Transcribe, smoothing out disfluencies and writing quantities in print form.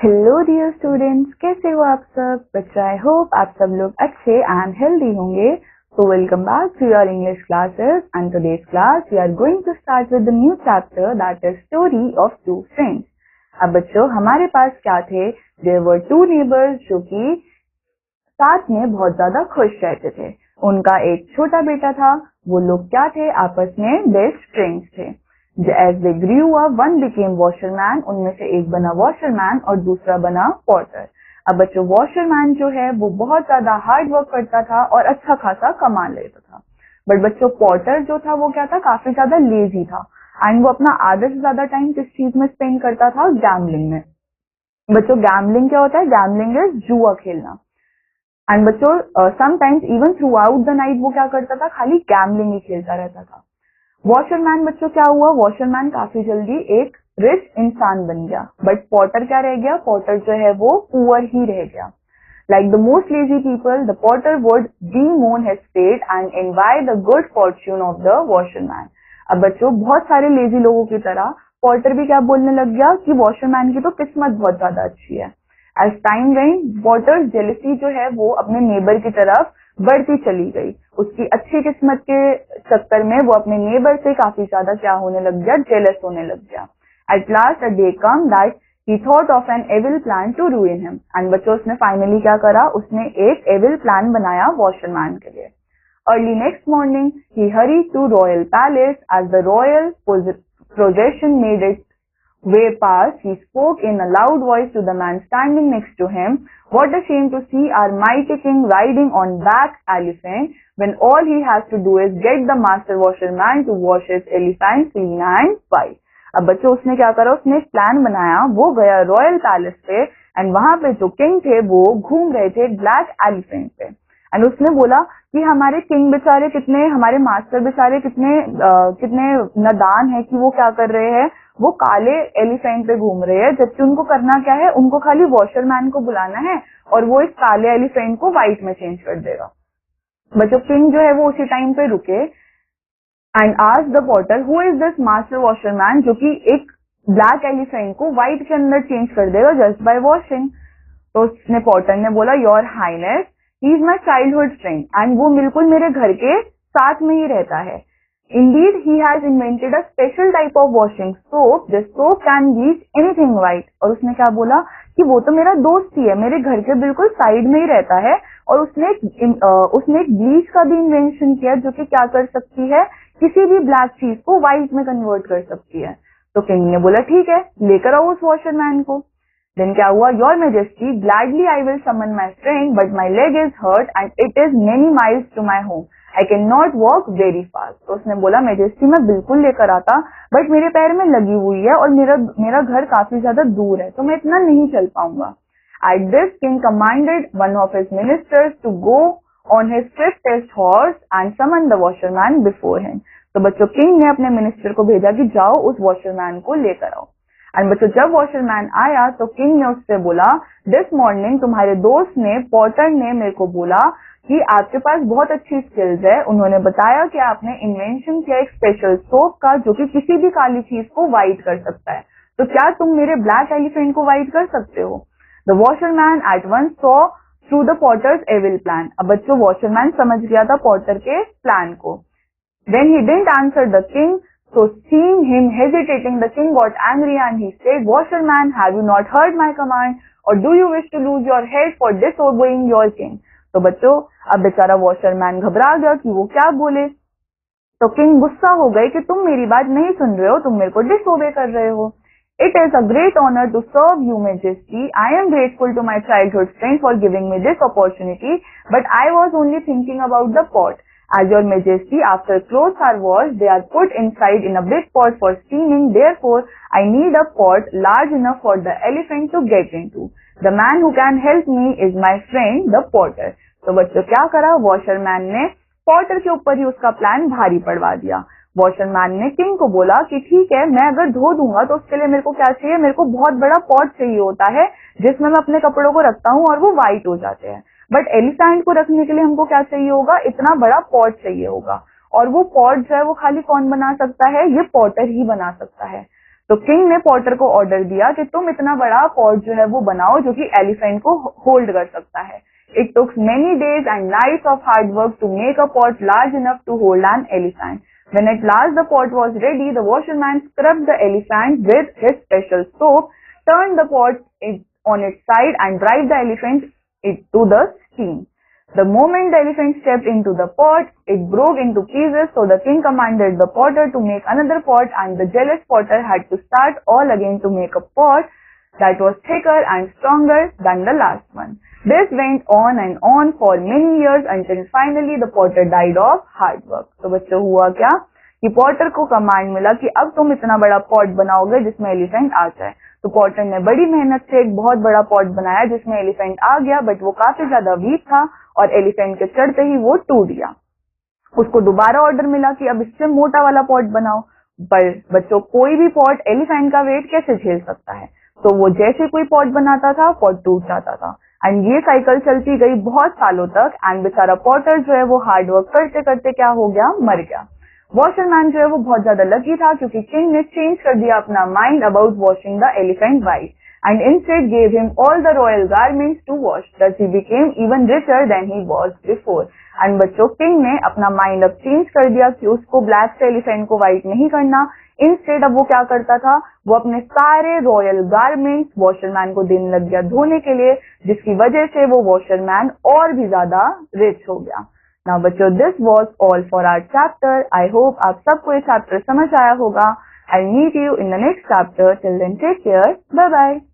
Hello dear students, कैसे हो आप सब बच्चा। आई होप आप सब लोग अच्छे एंड हेल्दी होंगे। So welcome back to your English classes and today's class we are going to start with the new chapter that is story of two friends. अब बच्चों हमारे पास क्या थे, देयर वर टू नेबर्स जो कि साथ में बहुत ज्यादा खुश रहते थे। उनका एक छोटा बेटा था। वो लोग क्या थे, आपस में बेस्ट फ्रेंड्स थे। As they grew up, one became washerman, उनमें से एक बना washerman और दूसरा बना porter। अब बच्चों washerman जो है वो बहुत ज्यादा हार्ड वर्क करता था और अच्छा खासा कमा लेता था। बट बच्चों porter जो था वो क्या था, काफी ज्यादा लेजी था एंड वो अपना आधे से ज्यादा टाइम किस चीज में स्पेंड करता था, गैम्बलिंग में। बच्चों गैम्बलिंग क्या होता है, गैम्बलिंग इज जुआ खेलना। एंड बच्चों sometimes even through out the night वो क्या करता था, खाली गैम्बलिंग ही खेलता रहता था। वॉशरमैन बच्चों क्या हुआ, वॉशरमैन काफी जल्दी एक रिच इंसान बन गया। बट पॉटर क्या रह गया, पॉटर जो है वो पुअर ही रह गया। Like the most lazy people the Potter would bemoan his fate and envy the good fortune of the washerman। अब बच्चों बहुत सारे लेजी लोगों की तरह पॉटर भी क्या बोलने लग गया कि वॉशरमैन की तो किस्मत बहुत ज्यादा अच्छी है। As time went potter's jealousy जो है वो अपने नेबर की तरफ बढ़ती चली गई। उसकी अच्छी किस्मत के चक्कर में वो अपने नेबर से काफी ज्यादा क्या होने लग गया, जेलस होने लग गया। At last a day came that he thought of an evil plan to ruin him. And बच्चों उसने फाइनली क्या करा, उसने एक एविल प्लान बनाया वॉशरमैन के लिए। Early next morning he hurry to royal palace as the royal procession made its way past. He spoke in a loud voice to the man standing next to him. What a shame to see our mighty king riding on black elephant when all he has to do is get the master washerman to wash his elephant clean and white। अब बच्चों उसने क्या करा, उसने एक plan बनाया। वो गया रॉयल पैलेस पे एंड वहां पे जो किंग थे वो घूम रहे थे ब्लैक एलिफेंट पे। एंड उसने बोला कि हमारे किंग बेचारे कितने, हमारे मास्टर बेचारे कितने नादान है कि वो क्या कर रहे हैं, वो काले एलिफेंट पे घूम रहे हैं, जबकि उनको करना क्या है, उनको खाली वॉशरमैन को बुलाना है और वो इस काले एलिफेंट को व्हाइट में चेंज कर देगा। बच्चों किंग जो है वो उसी टाइम पे रुके and asked the Potter who is this master washerman जो कि एक ब्लैक एलिफेंट को व्हाइट के अंदर चेंज कर देगा जस्ट बाय वॉशिंग। तो उसने पॉटर ने बोला, your highness he is my childhood friend and वो बिल्कुल मेरे घर के साथ में ही रहता है। Indeed, he has invented a special type of washing soap. This soap can bleach anything white। और उसने क्या बोला कि वो तो मेरा दोस्त ही है, मेरे घर के बिल्कुल साइड में ही रहता है और उसने एक ब्लीच का भी इन्वेंशन किया जो कि क्या कर सकती है, किसी भी ब्लैक चीज को व्हाइट में कन्वर्ट कर सकती है। तो किंग ने बोला ठीक है, लेकर आओ उस वॉशरमैन को। देन क्या हुआ, your majesty gladly I will summon my friend but my leg is hurt and it is many miles to my home. I can not walk very fast. तो उसने बोला मेजेस्टी मैं बिल्कुल लेकर आता, बट मेरे पैर में लगी हुई है और मेरा घर काफी ज्यादा दूर है, तो मैं इतना नहीं चल पाऊंगा। At this king commanded one of his ministers to go on his swiftest horse and summon the washerman before him. तो बच्चों किंग ने अपने मिनिस्टर को भेजा कि जाओ उस वॉशरमैन को लेकर आओ। एंड बच्चों जब वॉशरमैन आया तो किंग ने उससे बोला, दिस मॉर्निंग तुम्हारे दोस्त ने, पॉटर ने मेरे को बोला कि आपके पास बहुत अच्छी स्किल्स है। उन्होंने बताया कि आपने इन्वेंशन किया एक स्पेशल सोप का जो कि किसी भी काली चीज को व्हाइट कर सकता है, तो क्या तुम मेरे ब्लैक एलिफेंट को व्हाइट कर सकते हो। The washerman at once saw through the potter's evil plan. अब बच्चों वॉशरमैन समझ गया था पॉटर के प्लान को। When he didn't answer the king, so seeing him hesitating, the king got angry and he said, Washerman, have you not heard my command, or do you wish to lose your head for disobeying your king? तो बच्चों अब बेचारा washerman घबरा गया कि वो क्या बोले। तो किंग गुस्सा हो गए कि तुम मेरी बात नहीं सुन रहे हो, तुम मेरे को डिसोबे कर रहे हो। It is a great honor to serve you, Majesty. I am grateful to my childhood friend for giving me this opportunity, but I was only thinking about the pot. As your Majesty, after clothes are washed, they are put inside in a big pot for steaming. Therefore, I need a pot large enough for the elephant to get into. The man who can help me is my friend, the potter. तो बच्चों क्या करा, washerman ने Potter के ऊपर ही उसका plan भारी पड़वा दिया। वॉशरमैन ने किंग को बोला कि ठीक है, मैं अगर धो दूंगा तो उसके लिए मेरे को क्या चाहिए, मेरे को बहुत बड़ा पॉट चाहिए होता है जिसमें मैं अपने कपड़ों को रखता हूँ और वो व्हाइट हो जाते हैं। बट एलिफेंट को रखने के लिए हमको क्या चाहिए होगा, इतना बड़ा पॉट चाहिए होगा। और वो पॉट जो है वो खाली कौन बना सकता है, ये पॉटर ही बना सकता है। तो किंग ने पॉटर को ऑर्डर दिया कि तुम इतना बड़ा पॉट जो है वो बनाओ जो कि एलिफेंट को होल्ड कर सकता है. It took many days and nights of hard work to make a pot large enough to hold an elephant. When at last the pot was ready, the washerman scrubbed the elephant with his special soap, turned the pot on its side and drive the elephant into the steam. The moment the elephant stepped into the pot, it broke into pieces, so the king commanded the potter to make another pot, and the jealous potter had to start all again to make a pot that was thicker and stronger than the last one. This went on and on for many years until finally the potter died of hard work. तो बच्चों हुआ क्या कि Potter को command मिला कि अब तुम इतना बड़ा पॉट बनाओगे जिसमें एलिफेंट आ जाए. तो पॉटर ने बड़ी मेहनत से एक बहुत बड़ा पॉट बनाया जिसमें एलिफेंट आ गया, बट वो काफी ज्यादा वीक था और एलिफेंट के चढ़ते ही वो टूट गया. उसको दोबारा ऑर्डर मिला कि अब इससे मोटा वाला पॉट बनाओ, पर बच्चों कोई भी पॉट एलिफेंट का वेट कैसे झेल सकता है. तो वो जैसे कोई पॉट बनाता था पॉट टूट जाता था. एंड ये साइकिल चलती गई बहुत सालों तक. एंड बेचारा पॉटर जो है वो हार्ड वर्क करते करते क्या हो गया, मर गया. वॉशरमैन जो है वो बहुत ज्यादा लकी था क्योंकि किंग ने चेंज कर दिया अपना mind about washing the elephant white and instead gave him all the royal garments to wash. Thus he became even richer than he was before. And बच्चों किंग ने अपना माइंड अब चेंज कर दिया कि उसको ब्लैक से एलिफेंट को व्हाइट नहीं करना. इंस्टेड अब वो क्या करता था, वो अपने सारे रॉयल गारमेंट्स वॉशरमैन को देने लग गया धोने के लिए, जिसकी वजह से वो वॉशरमैन और भी ज्यादा रिच हो गया. Now बच्चों this was all for our chapter. I hope आप सबको ये चैप्टर समझ आया होगा. I'll meet you in the next chapter. Till then take care. Bye bye.